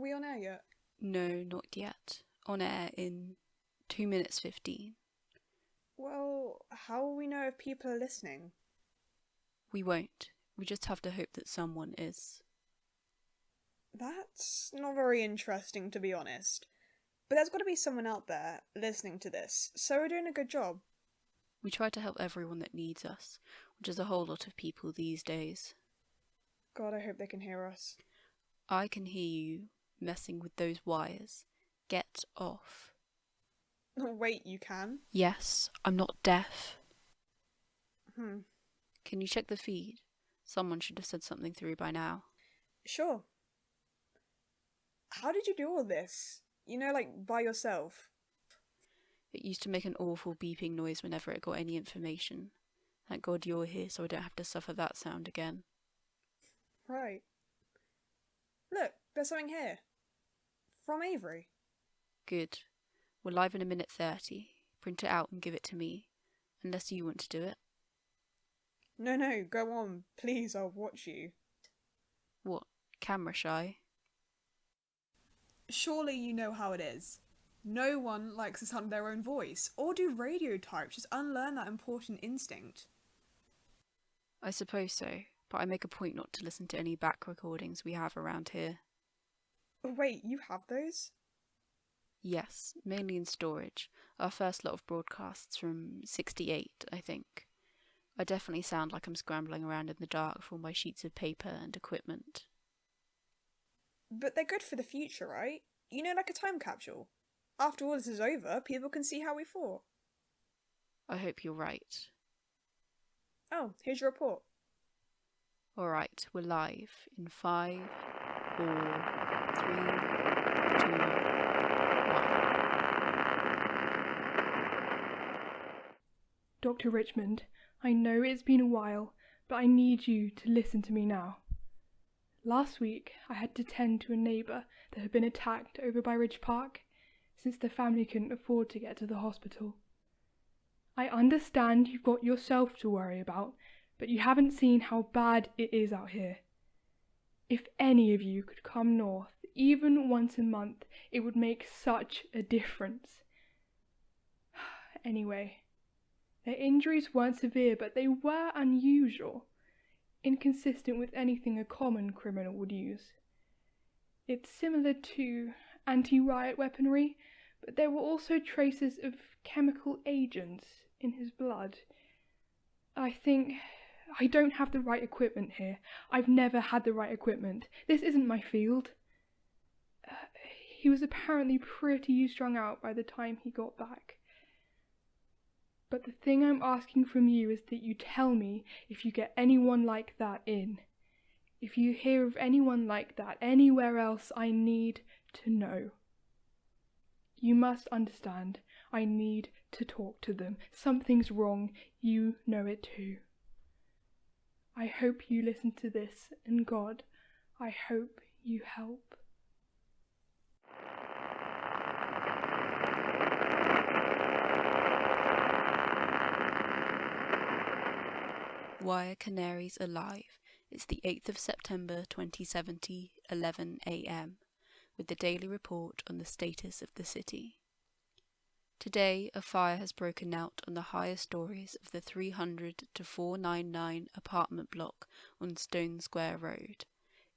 we on air yet? No, not yet. On air in 2 minutes 15. Well, how will we know if people are listening? We won't. We just have to hope that someone is. That's not very interesting, to be honest. But there's got to be someone out there listening to this, so we're doing a good job. We try to help everyone that needs us, which is a whole lot of people these days. God, I hope they can hear us. I can hear you messing with those wires. Get off. Wait, you can? Yes, I'm not deaf. Hmm. Can you check the feed? Someone should have said something through by now. Sure. How did you do all this? You know, like, by yourself? It used to make an awful beeping noise whenever it got any information. Thank God you're here so I don't have to suffer that sound again. Right. Look, there's something here. From Avery. Good. We're live in 1:30. Print it out and give it to me. Unless you want to do it. No, go on. Please, I'll watch you. What? Camera shy? Surely you know how it is. No one likes the sound of their own voice, or do radio types just unlearn that important instinct? I suppose so, but I make a point not to listen to any back recordings we have around here. Wait, you have those? Yes, mainly in storage. Our first lot of broadcasts from 68, I think. I definitely sound like I'm scrambling around in the dark for all my sheets of paper and equipment. But they're good for the future, right? You know, like a time capsule. After all this is over, people can see how we fought. I hope you're right. Oh, here's your report. Alright, we're live in 5, 4, 3, 2, 1. Dr. Richmond, I know it's been a while, but I need you to listen to me now. Last week, I had to tend to a neighbour that had been attacked over by Ridge Park, since the family couldn't afford to get to the hospital. I understand you've got yourself to worry about, but you haven't seen how bad it is out here. If any of you could come north, even once a month, it would make such a difference. Anyway, their injuries weren't severe, but they were unusual, inconsistent with anything a common criminal would use. It's similar to anti-riot weaponry, but there were also traces of chemical agents in his blood. I think I don't have the right equipment here. I've never had the right equipment. This isn't my field. He was apparently pretty strung out by the time he got back. But the thing I'm asking from you is that you tell me if you get anyone like that in. If you hear of anyone like that anywhere else, I need to know. You must understand, I need to talk to them. Something's wrong, you know it too. I hope you listen to this, and God, I hope you help. Why are Canaries alive? It's the 8th of September 2070, 11 a.m, with the daily report on the status of the city. Today, a fire has broken out on the higher stories of the 300 to 499 apartment block on Stone Square Road.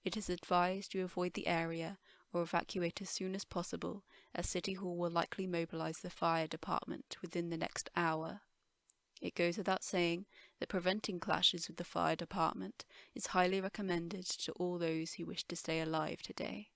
It is advised you avoid the area or evacuate as soon as possible, as City Hall will likely mobilise the fire department within the next hour. It goes without saying that preventing clashes with the fire department is highly recommended to all those who wish to stay alive today.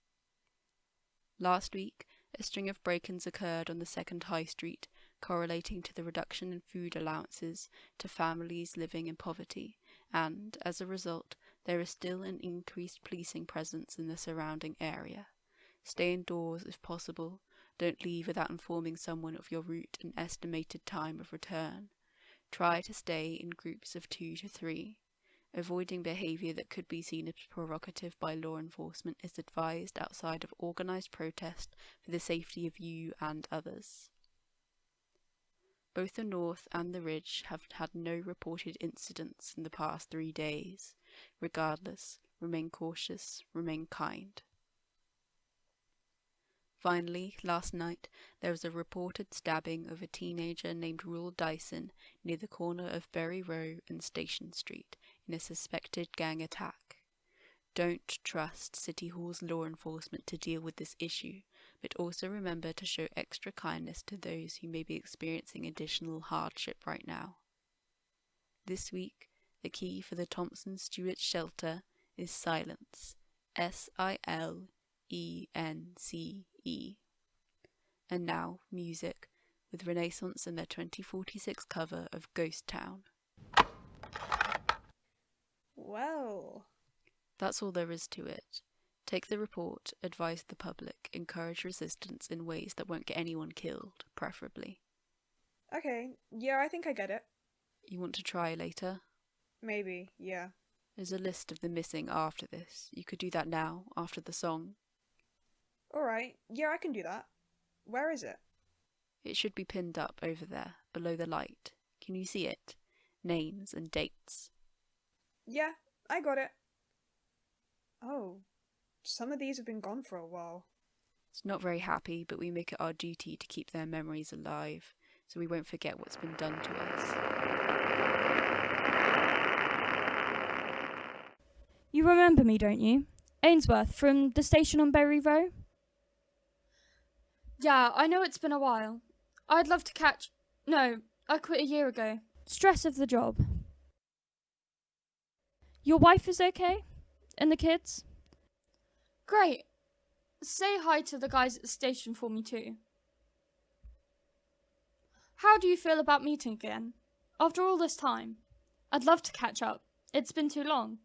Last week, a string of break-ins occurred on the second high street, correlating to the reduction in food allowances to families living in poverty, and, as a result, there is still an increased policing presence in the surrounding area. Stay indoors if possible. Don't leave without informing someone of your route and estimated time of return. Try to stay in groups of 2 to 3. Avoiding behaviour that could be seen as provocative by law enforcement is advised outside of organised protest for the safety of you and others. Both the North and the Ridge have had no reported incidents in the past 3 days. Regardless, remain cautious, remain kind. Finally, last night, there was a reported stabbing of a teenager named Rule Dyson near the corner of Berry Row and Station Street in a suspected gang attack. Don't trust City Hall's law enforcement to deal with this issue, but also remember to show extra kindness to those who may be experiencing additional hardship right now. This week, the key for the Thompson Stewart shelter is silence. SILENCE. And now, music, with Renaissance and their 2046 cover of Ghost Town. Well, that's all there is to it. Take the report, advise the public, encourage resistance in ways that won't get anyone killed, preferably. Okay, yeah, I think I get it. You want to try later? Maybe, yeah. There's a list of the missing after this. You could do that now, after the song. Alright, yeah, I can do that. Where is it? It should be pinned up over there, below the light. Can you see it? Names and dates. Yeah, I got it. Oh, some of these have been gone for a while. It's not very happy, but we make it our duty to keep their memories alive, so we won't forget what's been done to us. You remember me, don't you? Ainsworth, from the station on Berry Row? Yeah, I know it's been a while. I'd love to catch... No, I quit a year ago. Stress of the job. Your wife is okay? And the kids? Great. Say hi to the guys at the station for me too. How do you feel about meeting again? After all this time? I'd love to catch up. It's been too long.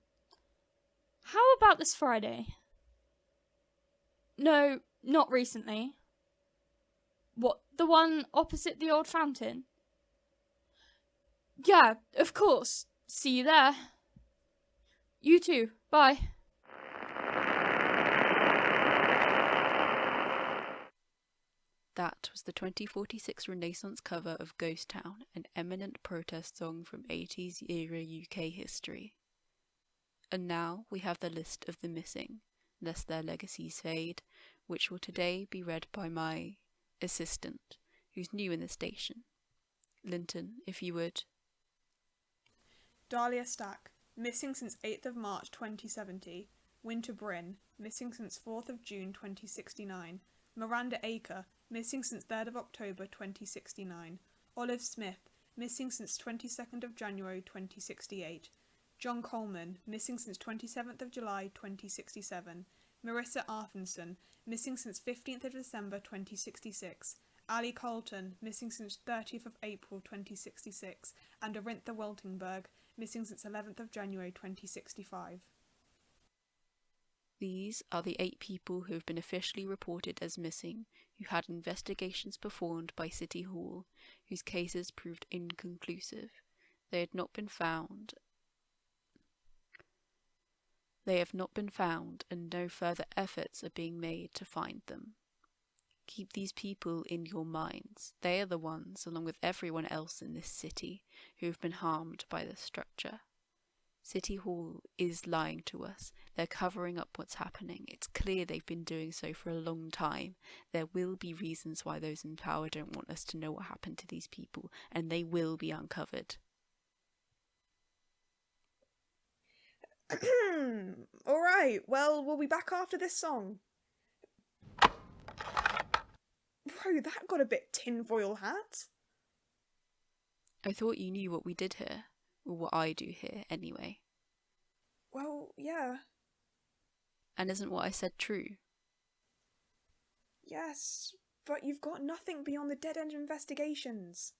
How about this Friday? No, not recently. What, the one opposite the old fountain? Yeah, of course. See you there. You too. Bye. That was the 2046 Renaissance cover of Ghost Town, an eminent protest song from 80s era UK history. And now we have the list of the missing, lest their legacies fade, which will today be read by my assistant, who's new in the station. Lynton, if you would. Dahlia Stack, missing since 8th of March 2070. Winter Bryn, missing since 4th of June 2069. Miranda Acre, missing since 3rd of October 2069. Olive Smith, missing since 22nd of January 2068. John Coleman, missing since 27th of July 2067. Marissa Arfinson, missing since 15th of December 2066. Ali Colton, missing since 30th of April 2066. And Arintha Weltingberg, missing since 11th of January 2065. These are the 8 people who have been officially reported as missing, who had investigations performed by City Hall, whose cases proved inconclusive. They had not been found. They have not been found, and no further efforts are being made to find them. Keep these people in your minds. They are the ones, along with everyone else in this city, who have been harmed by the structure. City Hall is lying to us. They're covering up what's happening. It's clear they've been doing so for a long time. There will be reasons why those in power don't want us to know what happened to these people, and they will be uncovered. Alright, well, we'll be back after this song. Bro, that got a bit tinfoil hat. I thought you knew what we did here. Or what I do here, anyway. Well, yeah. And isn't what I said true? Yes, but you've got nothing beyond the dead-end investigations.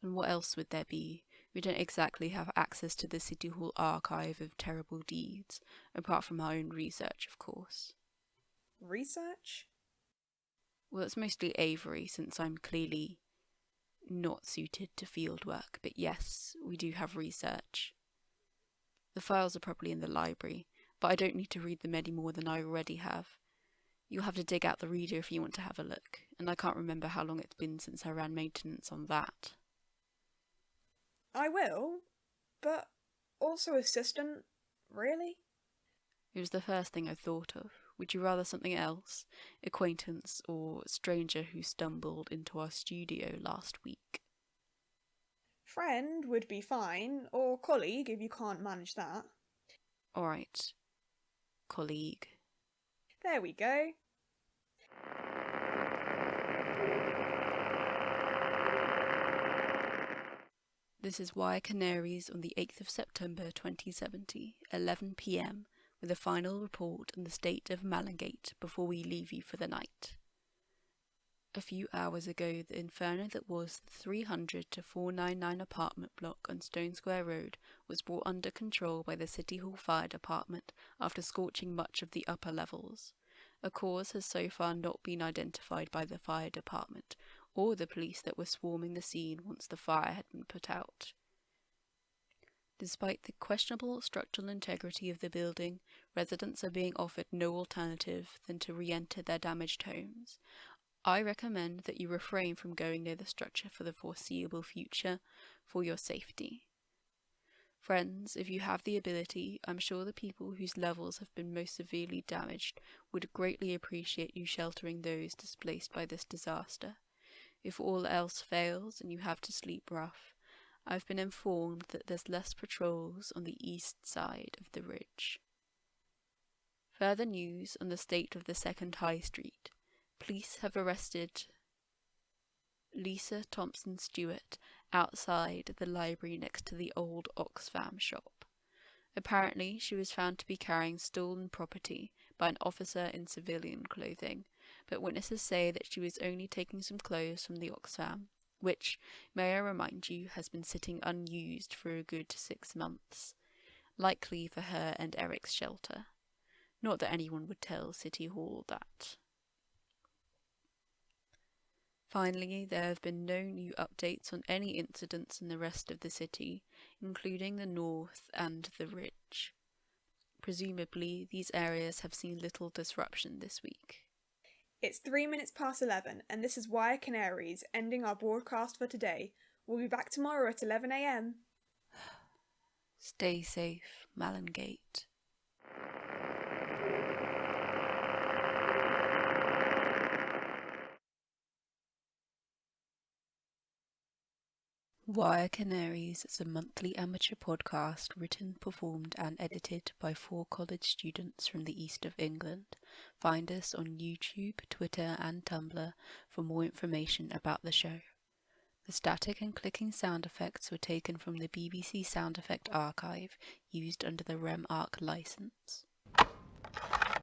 And what else would there be? We don't exactly have access to the City Hall archive of terrible deeds, apart from our own research, of course. Research? Well, it's mostly Avery, since I'm clearly not suited to field work, but yes, we do have research. The files are probably in the library, but I don't need to read them any more than I already have. You'll have to dig out the reader if you want to have a look, and I can't remember how long it's been since I ran maintenance on that. I will, but also assistant, really? It was the first thing I thought of. Would you rather something else? Acquaintance or stranger who stumbled into our studio last week? Friend would be fine, or colleague if you can't manage that. Alright. Colleague. There we go. This is Wire Canaries on the 8th of September 2070, 11 p.m, with a final report on the state of Malingate before we leave you for the night. A few hours ago, the inferno that was the 300 to 499 apartment block on Stone Square Road was brought under control by the City Hall Fire Department after scorching much of the upper levels. A cause has so far not been identified by the fire department or the police that were swarming the scene once the fire had been put out. Despite the questionable structural integrity of the building, residents are being offered no alternative than to re-enter their damaged homes. I recommend that you refrain from going near the structure for the foreseeable future for your safety. Friends, if you have the ability, I'm sure the people whose levels have been most severely damaged would greatly appreciate you sheltering those displaced by this disaster. If all else fails and you have to sleep rough, I've been informed that there's less patrols on the east side of the ridge. Further news on the state of the Second High Street. Police have arrested Lisa Thompson Stewart outside the library next to the old Oxfam shop. Apparently, she was found to be carrying stolen property by an officer in civilian clothing, but witnesses say that she was only taking some clothes from the Oxfam, which, may I remind you, has been sitting unused for a good 6 months, likely for her and Eric's shelter. Not that anyone would tell City Hall that. Finally, there have been no new updates on any incidents in the rest of the city, including the north and the ridge. Presumably, these areas have seen little disruption this week. It's 3 minutes past 11, and this is Wire Canaries, ending our broadcast for today. We'll be back tomorrow at 11 a.m. Stay safe, Malingate. Wire Canaries is a monthly amateur podcast written, performed and edited by 4 college students from the east of England. Find us on YouTube, Twitter and Tumblr for more information about the show. The static and clicking sound effects were taken from the BBC Sound Effect Archive used under the REM Arc license.